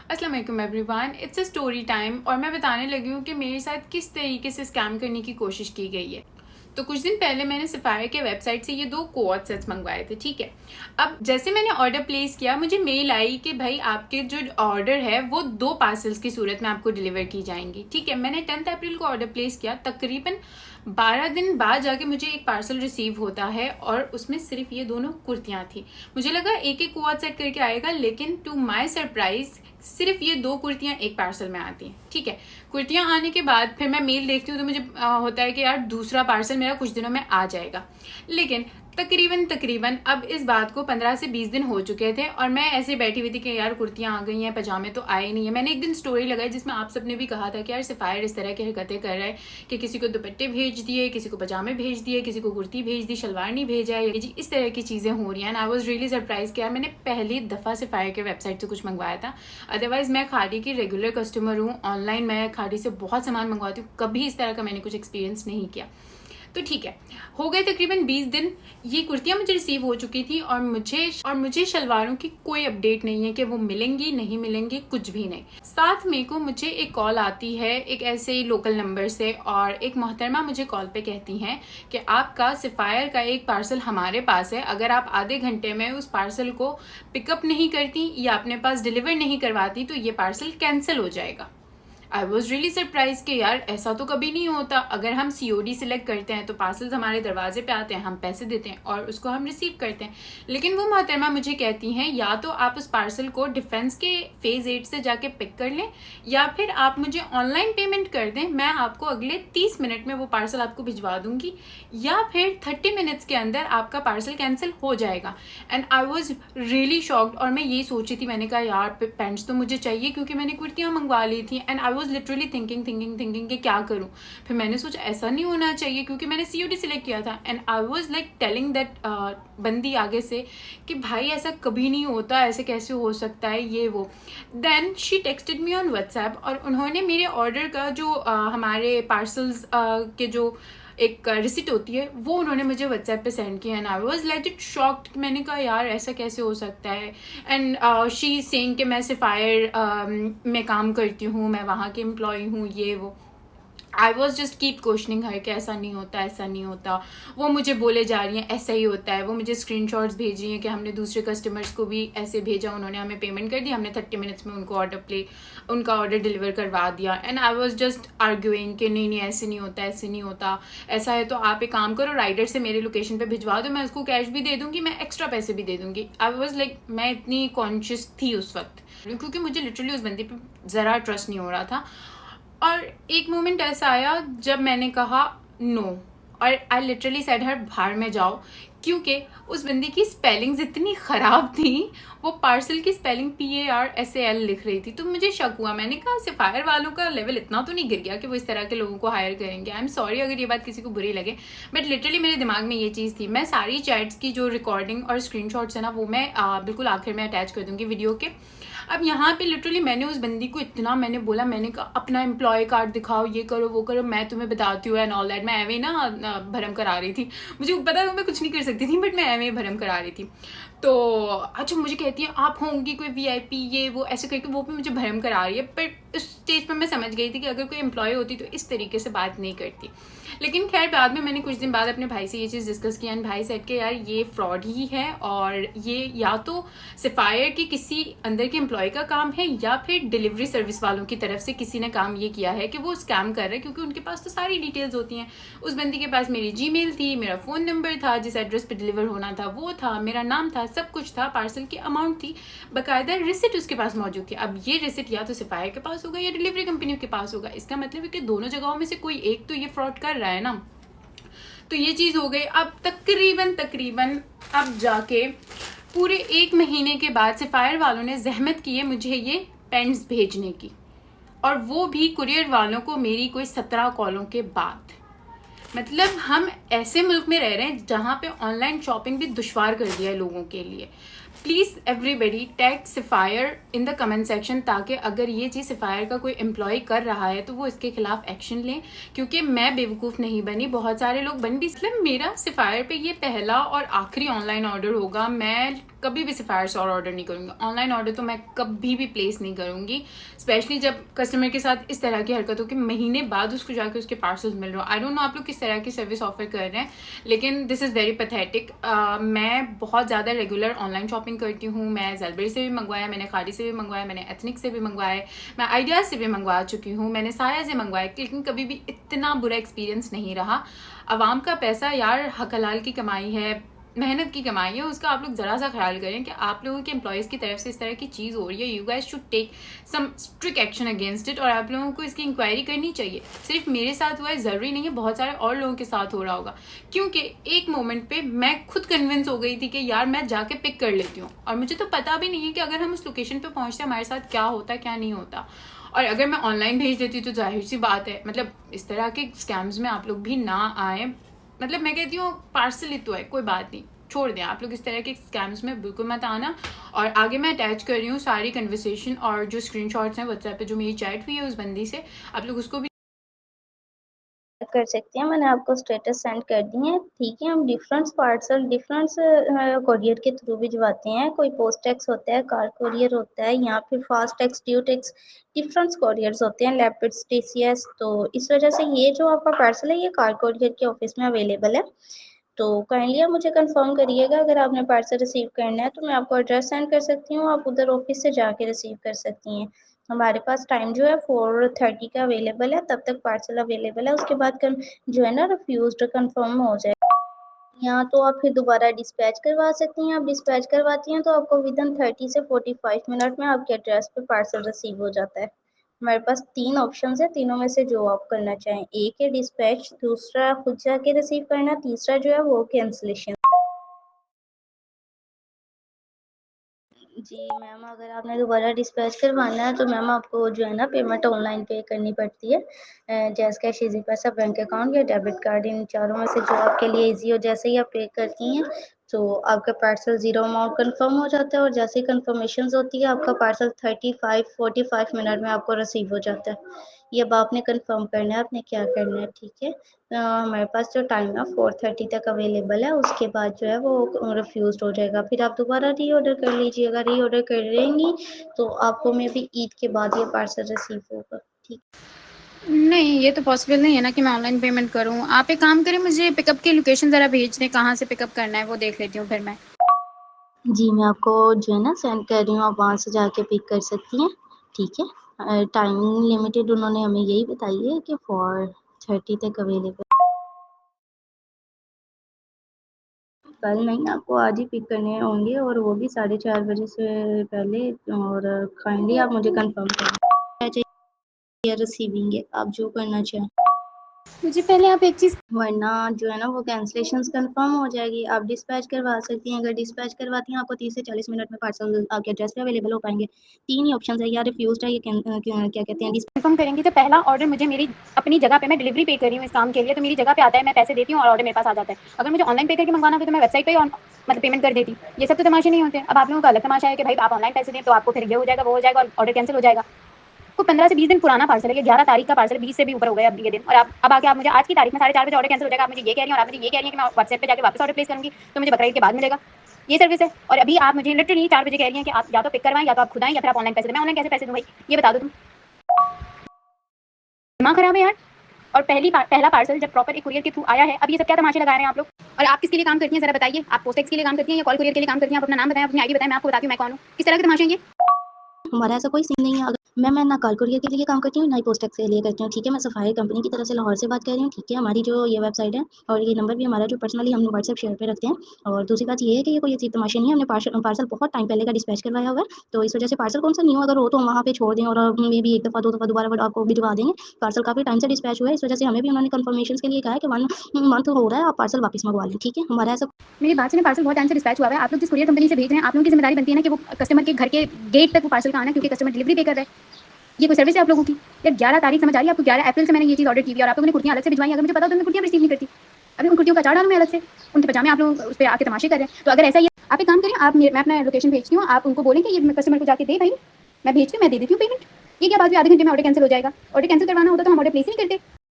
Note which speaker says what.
Speaker 1: अस्सलाम वालेकुम everyone, it's a story time और मैं बताने लगी हूँ कि मेरे साथ किस तरीके से स्कैम करने की कोशिश की गई है। तो कुछ दिन पहले मैंने सफायर के वेबसाइट से ये 2 कोऑर्ड सेट्स मंगवाए थे, ठीक है। अब जैसे मैंने ऑर्डर प्लेस किया, मुझे मेल आई कि भाई आपके जो ऑर्डर है वो 2 पार्सल्स की सूरत में आपको डिलीवर की जाएंगी, ठीक है। मैंने 10 अप्रैल को ऑर्डर प्लेस किया, तकरीबन 12 दिन बाद जाके मुझे एक पार्सल रिसीव होता है और उसमें सिर्फ ये दोनों कुर्तियाँ थी। मुझे लगा एक एक कोऑर्ड सेट करके आएगा, लेकिन टू माई सरप्राइज सिर्फ ये 2 कुर्तियाँ एक पार्सल में आती हैं, ठीक है। कुर्तियाँ आने के बाद फिर मैं मेल देखती हूँ तो मुझे होता है कि यार दूसरा पार्सल मेरा कुछ दिनों में आ जाएगा, लेकिन तकरीबन अब इस बात को 15 से 20 दिन हो चुके थे और मैं ऐसे बैठी हुई थी कि यार कुर्तियाँ आ गई हैं, पजामे तो आए नहीं है। मैंने एक दिन स्टोरी लगाई जिसमें आप सबने भी कहा था कि यार सफायर इस तरह की हरकतें कर रहा है कि किसी को दुपट्टे भेज दिए, किसी को पजामे भेज दिए, किसी को कुर्ती भेज दी, शलवार नहीं भेजा है, जी इस तरह की चीज़ें हो रही हैं। आई वॉज रियली सरप्राइज कि यार मैंने पहली दफ़ा सफायर के वेबसाइट से कुछ मंगवाया था। अदरवाइज़ मैं खादी की रेगुलर कस्टमर हूँ, ऑनलाइन मैं खादी से बहुत सामान मंगवाती हूँ, कभी इस तरह का मैंने कुछ एक्सपीरियंस नहीं किया। तो ठीक है, हो गए तकरीबन 20 दिन, ये कुर्तियाँ मुझे रिसीव हो चुकी थी और मुझे शलवारों की कोई अपडेट नहीं है कि वो मिलेंगी नहीं मिलेंगी, कुछ भी नहीं। 7 मई को मुझे एक कॉल आती है एक ऐसे ही लोकल नंबर से और एक मोहतरमा मुझे कॉल पे कहती हैं कि आपका सफायर का एक पार्सल हमारे पास है, अगर आप आधे घंटे में उस पार्सल को पिकअप नहीं करती या अपने पास डिलीवर नहीं करवाती तो ये पार्सल कैंसिल हो जाएगा। आई वॉज रियली सरप्राइज कि यार ऐसा तो कभी नहीं होता। अगर हम COD सिलेक्ट करते हैं तो पार्सल्स हमारे दरवाजे पे आते हैं, हम पैसे देते हैं और उसको हम रिसीव करते हैं। लेकिन वो मोहतरमा मुझे कहती हैं या तो आप उस पार्सल को डिफेंस के फेज़ 8 से जाके पिक कर लें या फिर आप मुझे ऑनलाइन पेमेंट कर दें, मैं आपको अगले 30 मिनट में वो पार्सल आपको भिजवा दूंगी या फिर 30 मिनट्स के अंदर आपका पार्सल कैंसिल हो जाएगा। And I was really shocked और मैं यही सोची थी, मैंने कहा यार पैंट्स तो मुझे चाहिए क्योंकि मैंने कुर्तियाँ मंगवा ली थी। And I was literally thinking कि क्या करूं। फिर मैंने सोचा ऐसा नहीं होना चाहिए क्योंकि मैंने COD सिलेक्ट किया था। And I was like telling that बंदी आगे से कि भाई ऐसा कभी नहीं होता, ऐसे कैसे हो सकता है, ये वो। Then she texted me on WhatsApp और उन्होंने मेरे ऑर्डर का जो हमारे पार्सल्स के जो एक रिसिट होती है वो उन्होंने मुझे व्हाट्सएप पे सेंड किया। And I was like it shocked, मैंने कहा यार ऐसा कैसे हो सकता है। एंड शी सेइंग कि मैं सफायर में काम करती हूँ, मैं वहाँ के एम्प्लॉय हूँ, ये वो। I was just keep questioning her कि ऐसा नहीं होता, ऐसा नहीं होता। वो मुझे बोले जा रही हैं ऐसा ही होता है, वो मुझे स्क्रीनशॉट्स भेज रही हैं कि हमने दूसरे कस्टमर्स को भी ऐसे भेजा, उन्होंने हमें पेमेंट कर दी, हमने 30 मिनट्स में उनका ऑर्डर डिलीवर करवा दिया। And I was just arguing कि नहीं ऐसे नहीं होता, ऐसे नहीं होता, ऐसा है तो आप एक काम करो राइडर से मेरे लोकेशन पे भिजवा दो, मैं उसको कैश भी दे दूँगी, मैं एक्स्ट्रा पैसे भी दे दूँगी। आई वॉज लाइक मैं इतनी कॉन्शियस थी उस वक्त क्योंकि मुझे लिटरली उस बंदे पे ज़रा ट्रस्ट नहीं हो रहा था। और एक मोमेंट ऐसा आया जब मैंने कहा नो और आई लिटरली सेड हर बाहर में जाओ, क्योंकि उस बंदी की स्पेलिंग्स इतनी ख़राब थी, वो पार्सल की स्पेलिंग PARSAL लिख रही थी। तो मुझे शक हुआ, मैंने कहा सफायर वालों का लेवल इतना तो नहीं गिर गया कि वो इस तरह के लोगों को हायर करेंगे। आई एम सॉरी अगर ये बात किसी को बुरी लगे, बट लिटरली मेरे दिमाग में ये चीज़ थी। मैं सारी चैट्स की जो रिकॉर्डिंग और स्क्रीनशॉट्स है ना वो मैं बिल्कुल आखिर में अटैच कर दूँगी वीडियो के। अब यहाँ पे लिटरली मैंने उस बंदी को इतना मैंने बोला, मैंने कहा अपना एम्प्लॉय कार्ड दिखाओ, ये करो वो करो, मैं तुम्हें बताती हूँ एंड ऑल दैट। मैं एवं ना भरम करा रही थी, मुझे पता है मैं कुछ नहीं कर सकती थी बट मैं एवं भरम करा रही थी। तो अच्छा मुझे कहती है आप होंगी कोई VIP, ये वो ऐसे करके वो भी मुझे भरम करा रही है। बट उस स्टेज पर मैं समझ गई थी कि अगर कोई एम्प्लॉय होती तो इस तरीके से बात नहीं करती। लेकिन खैर बाद में मैंने कुछ दिन बाद अपने भाई से ये चीज़ डिस्कस किया एंड भाई सेड के यार ये फ्रॉड ही है और ये या तो सफायर की किसी अंदर के एम्प्लॉय का काम है या फिर डिलीवरी सर्विस वालों की तरफ से किसी ने काम ये किया है कि वो स्कैम कर रहे हैं, क्योंकि उनके पास तो सारी डिटेल्स होती हैं। उस बंदी के पास मेरी Gmail थी, मेरा फ़ोन नंबर था, जिस एड्रेस पे डिलीवर होना था वो था, मेरा नाम था, सब कुछ था, पार्सल की अमाउंट थी, बाकायदा रिसिट उसके पास मौजूद थी। अब ये रिसिट या तो सफायर के पास होगा या डिलीवरी कंपनी के पास होगा, इसका मतलब है कि दोनों जगहों में से कोई एक तो ये फ्रॉड कर रहा है ना। तो ये चीज़ हो गई। अब तकरीबन अब जाके पूरे 1 महीने के बाद सफायर वालों ने जहमत की है मुझे ये पेंट्स भेजने की, और वो भी कुरियर वालों को मेरी कोई 17 कॉलों के बाद। मतलब हम ऐसे मुल्क में रह रहे हैं जहाँ पे ऑनलाइन शॉपिंग भी दुश्वार कर दिया है लोगों के लिए। Please everybody tag sapphire in the comment section, ताकि अगर ये चीज़ सफायर का कोई एम्प्लॉय कर रहा है तो वो इसके खिलाफ एक्शन लें, क्योंकि मैं बेवकूफ़ नहीं बनी, बहुत सारे लोग बन भी। इसलिए मेरा सफायर पे ये पहला और आखिरी ऑनलाइन ऑर्डर होगा। मैं कभी भी सफ़ायर से और ऑर्डर नहीं करूँगी। ऑनलाइन ऑर्डर तो मैं कभी भी प्लेस नहीं करूँगी, स्पेशली जब कस्टमर के साथ इस तरह की हरकत हो कि महीने बाद उसको जाके उसके पार्सल्स मिल रहे हो। आई डोंट नो आप लोग किस तरह की सर्विस ऑफर कर रहे हैं, लेकिन दिस इज़ वेरी पैथेटिक। मैं बहुत ज़्यादा रेगुलर ऑनलाइन शॉपिंग करती हूँ। मैं ज़ेलबरी से भी मंगवाया, मैंने खादी से भी मंगवाया, मैंने एथनिक से भी मंगवाए, मैं आइडियाज़ से भी मंगवा चुकी हूँ, मैंने साया से मंगवाया, लेकिन कभी भी इतना बुरा एक्सपीरियंस नहीं रहा। आवाम का पैसा यार हक हलाल की कमाई है, मेहनत की कमाई है, उसका आप लोग ज़रा सा ख्याल करें कि आप लोगों के एम्प्लॉयज़ की तरफ से इस तरह की चीज़ हो रही है। You guys should take some strict action against it, और आप लोगों को इसकी इंक्वायरी करनी चाहिए। सिर्फ मेरे साथ हुआ है ज़रूरी नहीं है बहुत सारे और लोगों के साथ हो रहा होगा, क्योंकि एक मोमेंट पे मैं खुद कन्विंस हो गई थी कि यार मैं जाके पिक कर लेती हूँ, और मुझे तो पता भी नहीं है कि अगर हम उस लोकेशन पर पहुँचते हमारे साथ क्या होता क्या नहीं होता। और अगर मैं ऑनलाइन भेज देती तो जाहिर सी बात है, मतलब इस तरह के स्कैम्स में आप लोग भी ना आए। मतलब मैं कहती हूँ पार्सल ही तो है, कोई बात नहीं, छोड़ दें आप लोग इस तरह के स्कैम्स में बिल्कुल मत आना। और आगे मैं अटैच कर रही हूँ सारी कन्वर्सेशन और जो स्क्रीनशॉट्स हैं व्हाट्सएप पे जो मेरी चैट हुई है उस बंदी से, आप लोग उसको भी
Speaker 2: कर सकते हैं। मैंने आपको स्टेटस सेंड कर दिए हैं, ठीक है। हम डिफरेंट पार्सल डिफरेंट कोरियर के थ्रू भिजवाते हैं। कोई पोस्ट टैक्स होता है, कार कोरियर होता है, या फिर fast tax, due tax, different couriers होते हैं, लैपिड्स, टीसीएस। तो इस वजह से ये जो आपका पार्सल है ये कार कोरियर के ऑफिस में अवेलेबल है। तो काइंडली आप मुझे कंफर्म करिएगा, अगर आपने पार्सल रिसीव करना है तो मैं आपको एड्रेस सेंड कर सकती हूँ, आप उधर ऑफिस से जाके रिसीव कर सकती हैं। हमारे पास टाइम जो है 4:30 का अवेलेबल है, तब तक पार्सल अवेलेबल है। उसके बाद जो है ना रिफ्यूज्ड कंफर्म हो जाए, या तो आप फिर दोबारा डिस्पैच करवा सकती हैं। आप डिस्पैच करवाती हैं तो आपको विदिन 30 से 45 मिनट में आपके एड्रेस पे पार्सल रिसीव हो जाता है। हमारे पास 3 ऑप्शंस है, तीनों में से जो आप करना चाहें। एक है डिस्पैच, दूसरा खुद जाके रिसीव करना, तीसरा जो है वो कैंसिलेशन। जी मैम, अगर आपने दोबारा डिस्पैच करवाना है तो मैम आपको जो है ना पेमेंट ऑनलाइन पे करनी पड़ती है। जैज़ कैश, इजी पैसा, बैंक अकाउंट या डेबिट कार्ड, इन चारों में से जो आपके लिए इजी हो। जैसे ही आप पे करती हैं तो आपका पार्सल ज़ीरो अमाउंट कंफर्म हो जाता है, और जैसे ही कंफर्मेशन होती है आपका पार्सल 35-45 मिनट में आपको रिसीव हो जाता है। ये अब आपने कंफर्म करना है आपने क्या करना है, ठीक है। हमारे पास जो टाइम है 4:30 तक अवेलेबल है, उसके बाद जो है वो रिफ्यूज हो जाएगा। फिर आप दोबारा री ऑर्डर कर लीजिएगा। री ऑर्डर करेंगी तो आपको मे बी ईद के बाद ये पार्सल रिसीव होगा, ठीक।
Speaker 1: नहीं, ये तो पॉसिबल नहीं है ना कि मैं ऑनलाइन पेमेंट करूँ। आप एक काम करें, मुझे पिकअप की लोकेशन ज़रा भेज दें, कहाँ से पिकअप करना है वो देख लेती हूँ फिर मैं।
Speaker 2: जी मैं आपको जो है ना सेंड कर रही हूँ, आप वहाँ से जाके पिक कर सकती हैं, ठीक है। टाइमिंग लिमिटेड उन्होंने हमें यही बताई है कि 4:30 तक अवेलेबल। कल नहीं, आपको आज ही पिक करने होंगे, और वो भी 4:30 बजे से पहले। और काइंडली आप मुझे कंफर्म करें या रिसीविंग है, आप जो करना चाहें।
Speaker 1: मुझे पहले आप एक चीज़
Speaker 2: वरना जो है ना वो कैंसिलेशंस कंफर्म हो जाएगी। आप डिस्पैच करवा सकती हैं। अगर डिस्पैच करवाती हैं आपको 30 से 40 मिनट में पार्सल आपके एड्रेस पे अवेलेबल हो पाएंगे। 3 ही ऑप्शन है, या रिफ्यूज्ड है, या क्या कहते हैं
Speaker 1: कंफर्म करेंगी तो पहला ऑर्डर मुझे मेरी अपनी जगह पे, मैं डिलीवरी पे कर रही हूँ इस काम के लिए, तो मेरी जगह पे आता है, मैं पैसे देती हूँ और ऑर्डर मेरे पास आ जाता है। अगर मुझे ऑनलाइन पे करके मंगवाना होता तो मैं वेबसाइट पे ही मतलब पेमेंट कर देती। ये सब तो तमाशे नहीं होते। अब आप लोगों का अलग तमाशा है कि भाई आप ऑनलाइन पैसे दें तो आपको फिर ये हो जाएगा वो हो जाएगा और ऑर्डर कैंसिल हो जाएगा। को 15 से 20 दिन पुराना पार्सल है, ये 11 तारीख का पार्सल, 20 से भी ऊपर हो गया अब ये दिन, और आप अब आके आप मुझे आज की तारीख में 4:30 बजे ऑर्डर कैंसिल हो जाएगा। आप मुझे ये कह रही हैं और आप मुझे ये कह रही हैं कि मैं व्हाट्सएप पे जाके वापस ऑर्डर प्लेस करूँगी तो मुझे बकरीद के बाद मिलेगा। ये सर्विस है। और अभी आप मुझे लिटरली 4 बजे कह रही हैं कि आप या तो पिक करवाएं या तो आप खुद आएं या फिर आप ऑनलाइन पैसे दें। मैं ऑनलाइन कैसे पैसे दूँ भाई, ये बता दो तुम। दिमाग खराब है यार। और पहला पार्सल जब प्रॉपर एक कुरियर के थ्रू आया है, अब ये सब क्या तमाशे लगा रहे हैं आप लोग। और आप किसके लिए काम करती हैं जरा बताइए। आप पोस्टेक्स के लिए काम करती हैं या कॉल कुरियर के लिए काम करती हैं? आप अपना नाम बताएं, अपनी आईडी बताएं, मैं आपको बताती हूँ मैं कौन हूँ। किस तरह के तमाशे हैं ये?
Speaker 2: हमारा ऐसा कोई सीन नहीं है। अगर मैं ना कार कुरियर के लिए काम करती हूँ, ना ही पोस्ट टैक्स के लिए करती हूँ, ठीक है। मैं सफाई कंपनी की तरफ से लाहौर से बात कर रही हूँ, ठीक है। हमारी जो ये वेबसाइट है और ये नंबर भी हमारा जो पर्सनली हम व्हाट्सएप शेयर पे रखते हैं। और दूसरी बात ये है कि ये कोई अजीब तमाशा नहीं है। हमने पार्सल बहुत टाइम पहले का डिस्पैच करवाया हुआ है, तो इस वजह से पार्सल कौन सा न्यू अगर हो तो हम वहाँ पे छोड़ दें, और मे बी 1 दफ़ा 2 दफ़ा दोबारा आपको भिजवा देंगे। पार्सल काफ़ी टाइम से डिस्पैच हुआ है, इस वजह से हमें भी उन्होंने कन्फर्मेशन के लिए कहा है कि 1 मंथ हो रहा है, आप पार्सल वापस मंगवा लें, ठीक है। हमारा ऐसा
Speaker 1: मेरी बात सुनिए, पार्सल बहुत टाइम से डिस्पैच हुआ है। आप लोग जिस कुरियर कंपनी से भेज रहे हैं, आप लोगों की जिम्मेदारी बनती है ना कि वो कस्टमर के घर के गेट तक वो पार्सल का आना है, क्योंकि कस्टमर डिलीवरी पे कर रहा है। ये कोई सर्विस है आप लोगों की? यार 11 तारीख समझ आ रही है आपको? 11 अप्रैल से मैंने ये चीज़ ऑर्डर की हुई है और आप लोगों ने कुर्तियाँ अलग से भिजवाई। अगर मुझे पता होता तो मैं कुर्तियाँ रिसीव नहीं करती। अभी उन कुर्तियों का चार्ज डालूँ मैं अलग से, उनके पजामे आप लोग उस पर आके तमाशे कर रहे हैं। तो अगर ऐसा ही है, आप एक काम करें, आप मैं अपना लोकेशन भेजती हूँ, आप उनको बोलें कि ये कस्टमर को जाके दे भाई, मैं भेजती हूँ, मैं दे देती हूँ पेमेंट। ये क्या बात हुई आधे घंटे में ऑर्डर कैंसिल हो जाएगा? ऑर्डर कैंसिल करवाना होता तो हम ऑर्डर प्लेस ही नहीं करते।